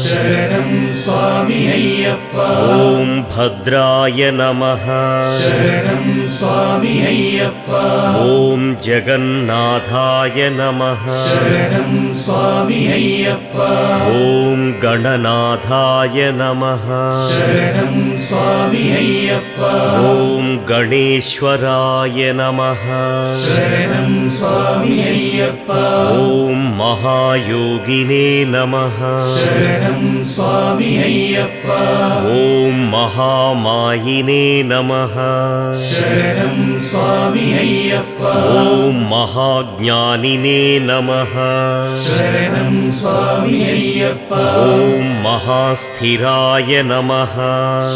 [SPEAKER 2] शरणं स्वामी अय्यप्पा
[SPEAKER 3] ॐ भद्राय नमः
[SPEAKER 2] शरणं स्वामी अय्यप्पा
[SPEAKER 3] ॐ जगन्नाथाय नमः
[SPEAKER 2] शरणं स्वामी अय्यप्पा
[SPEAKER 3] ॐ गणनाथाय नमः
[SPEAKER 2] शरणं स्वामी अय्यप्पा
[SPEAKER 3] ॐ गणेश्वराय नमः
[SPEAKER 2] शरणं स्वामी अय्यप्पा
[SPEAKER 3] ॐ महायोगिने नमः
[SPEAKER 2] शरणं स्वामी अय्यप्पा
[SPEAKER 3] ॐ महामायिने नमः
[SPEAKER 2] शरणं स्वामी अय्यप्पा
[SPEAKER 3] ॐ महाज्ञानिने नमः
[SPEAKER 2] शरणं स्वामी अय्यप्पा
[SPEAKER 3] ॐ महास्थिराय नमः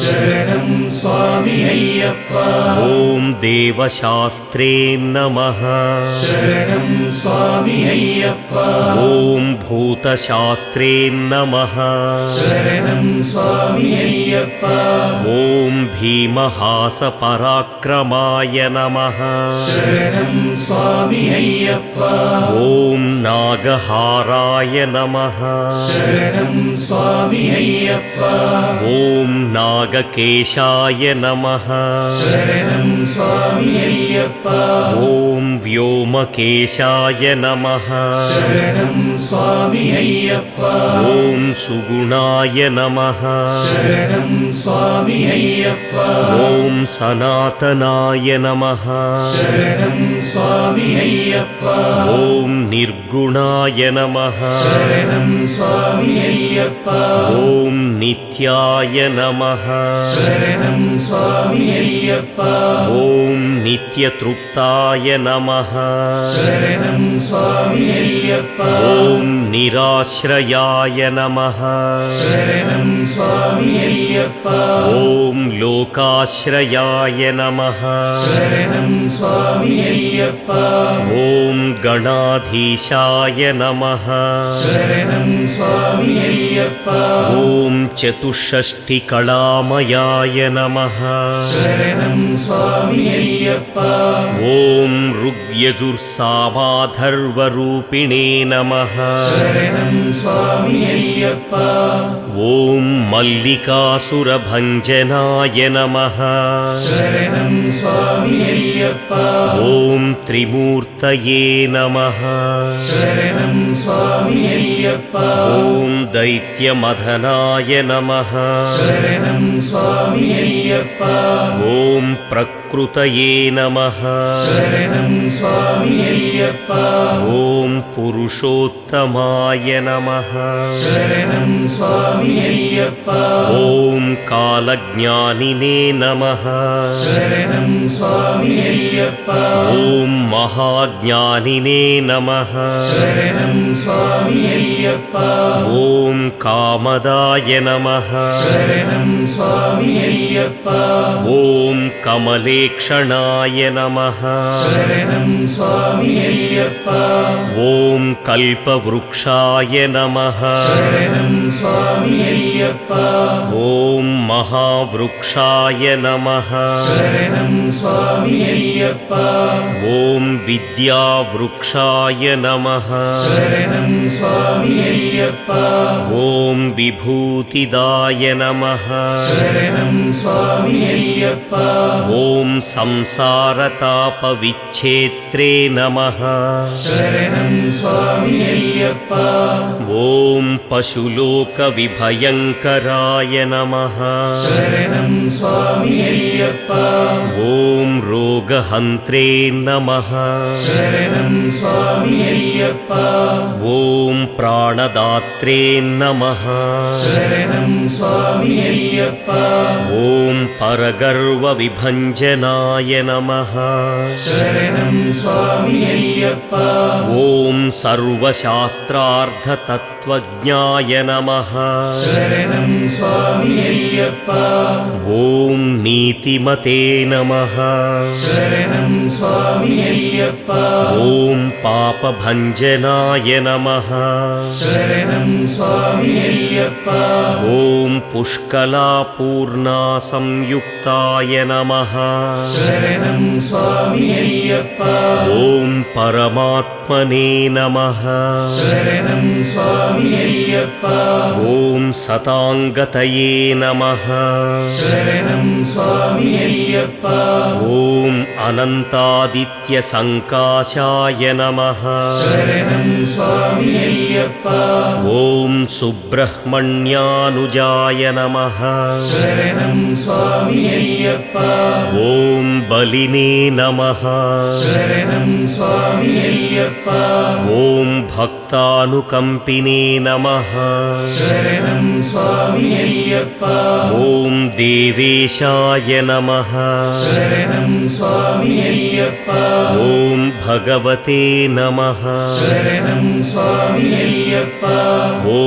[SPEAKER 2] शरणं स्वामी अय्यप्पा
[SPEAKER 3] ॐ देवशास्त्रे नमः
[SPEAKER 2] शरणं स्वामी अय्यप्पा
[SPEAKER 3] ॐ भूतशास्त्रे नमः
[SPEAKER 2] शरणं स्वामी स्वामी अय्यप्पा
[SPEAKER 3] ॐ भीमहासपराक्रमाय नमः
[SPEAKER 2] शरणं स्वामी अय्यप्पा
[SPEAKER 3] ॐ नागहाराय नमः
[SPEAKER 2] शरणं स्वामी अय्यप्पा
[SPEAKER 3] ॐ नागकेशाय नमः
[SPEAKER 2] शरणं स्वामी अय्यप्पा
[SPEAKER 3] ॐ व्योमकेशाय नमः
[SPEAKER 2] शरणं स्वामी अय्यप्पा
[SPEAKER 3] ॐ सुगुणाय नमः
[SPEAKER 2] शरणं स्वामी अय्यप्पा
[SPEAKER 3] ॐ सनातनाय नमः
[SPEAKER 2] शरणं स्वामी अय्यप्पा
[SPEAKER 3] ॐ निर्गुणाय नमः
[SPEAKER 2] शरणं स्वामी अय्यप्पा
[SPEAKER 3] ॐ नित्याय नमः
[SPEAKER 2] शरणं स्वामी अय्यप्पा
[SPEAKER 3] ॐ नित्यतृप्ताय नमः
[SPEAKER 2] शरणं स्वामी अय्यप्पा
[SPEAKER 3] ॐ निराश्रयाय नमः
[SPEAKER 2] शरणं स्वामी अय्यप्पा
[SPEAKER 3] ॐ लोकाश्रयाय नमः
[SPEAKER 2] शरणं स्वामी अय्यप्पा
[SPEAKER 3] ॐ गणाधीशाय नमः
[SPEAKER 2] शरणं स्वामी अय्यप्पा
[SPEAKER 3] ॐ चतुष्षष्टिकलामयाय नमः
[SPEAKER 2] शरणं स्वामी अय्यप्पा
[SPEAKER 3] ॐ ऋग्यजुर्सामाधर्वरूपिणे नमः
[SPEAKER 2] शरणं स्वामी अय्यप्पा
[SPEAKER 3] ॐ मल्लिकासुरभञ्जनाय नमः
[SPEAKER 2] शरणं स्वामी अय्यप्पा
[SPEAKER 3] ॐ त्रिमूर्तये नमः
[SPEAKER 2] शरणं स्वामी अय्यप्पा
[SPEAKER 3] ॐ दैत्यमदनाय नमः
[SPEAKER 2] शरणं स्वामी अय्यप्पा
[SPEAKER 3] ॐ प्रकृतये नमः
[SPEAKER 2] शरणं स्वामी अय्यप्पा
[SPEAKER 3] ॐ पुरुषोत्तमाय नमः
[SPEAKER 2] शरणं स्वामी अय्यप्पा
[SPEAKER 3] ॐ कालज्ञानिने नमः
[SPEAKER 2] शरणं स्वामी अय्यप्पा
[SPEAKER 3] ॐ महाज्ञानिने नमः
[SPEAKER 2] शरणं स्वामी अय्यप्पा
[SPEAKER 3] ॐ कामदाय नमः
[SPEAKER 2] शरणं स्वामी अय्यप्पा
[SPEAKER 3] ॐ कमलेक्षणाय नमः
[SPEAKER 2] शरणं स्वामी अय्यप्पा
[SPEAKER 3] ॐ कल्पवृक्षाय नमः
[SPEAKER 2] शरणं स्वामी अय्यप्पा
[SPEAKER 3] ॐ महावृक्षाय नमः
[SPEAKER 2] शरणं स्वामी अय्यप्पा
[SPEAKER 3] ॐ विद्यावृक्षाय नमः
[SPEAKER 2] शरणं स्वामी अय्यप्पा
[SPEAKER 3] ॐ विभूतिदाय नमः
[SPEAKER 2] शरणं स्वामी अय्यप्पा
[SPEAKER 3] ॐ संसारतापविच्छेत्रे नमः
[SPEAKER 2] शरणं स्वामी अय्यप्पा
[SPEAKER 3] ॐ पशुलोकविभयङ्कराय नमः
[SPEAKER 2] शरणं स्वामी अय्यप्पा
[SPEAKER 3] ॐ रोगहन्त्रे नमः
[SPEAKER 2] शरणं स्वामी अय्यप्पा
[SPEAKER 3] ॐ प्राणदात्रे नमः
[SPEAKER 2] शरणं स्वामी अय्यप्पा
[SPEAKER 3] ॐ परगर्वविभञ्जनाय नमः
[SPEAKER 2] शरणं स्वामी अय्यप्पा
[SPEAKER 3] ॐ सर्वशास्त्रार्थतत्त्वज्ञाय नमः
[SPEAKER 2] शरणं स्वामी अय्यप्पा
[SPEAKER 3] ॐ नीतिमते नमः
[SPEAKER 2] शरणं स्वामी अय्यप्पा
[SPEAKER 3] ॐ पापभञ्जनाय नमः
[SPEAKER 2] शरणं स्वामी अय्यप्पा
[SPEAKER 3] ॐ पुष्कलापूर्णासंयुक्ताय नमः
[SPEAKER 2] शरणं स्वामी अय्यप्पा
[SPEAKER 3] ॐ परमात्मने नमः
[SPEAKER 2] शरणं स्वामी अय्यप्पा
[SPEAKER 3] ॐ सताङ्गतये नमः
[SPEAKER 2] शरणं स्वामी अय्यप्पा
[SPEAKER 3] ॐ अनन्तादित्यसङ्काशाय नमः
[SPEAKER 2] शरणं स्वामी अय्यप्पा
[SPEAKER 3] ॐ सुब्रह्मण्यानुजाय नमः
[SPEAKER 2] शरणं स्वामी अय्यप्पा
[SPEAKER 3] ॐ बलिने नमः
[SPEAKER 2] शरणं स्वामी अय्यप्पा
[SPEAKER 3] ॐ भक्तानुकम्पिने नमः
[SPEAKER 2] शरणं स्वामी अय्यप्पा
[SPEAKER 3] ॐ देवेशाय नमः
[SPEAKER 2] शरणं स्वामी अय्यप्पा
[SPEAKER 3] ॐ भगवते नमः
[SPEAKER 2] शरणं स्वामी अय्यप्पा
[SPEAKER 3] ॐ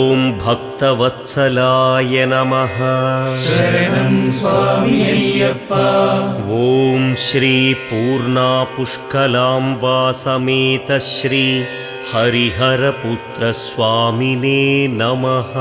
[SPEAKER 3] भक्तवत्सलाय नमः
[SPEAKER 2] शरणं स्वामी अय्यप्पा
[SPEAKER 3] ॐ श्री पूर्णापुष्कलाम्बा समेत श्री हरिहरपुत्रस्वामिने नमः।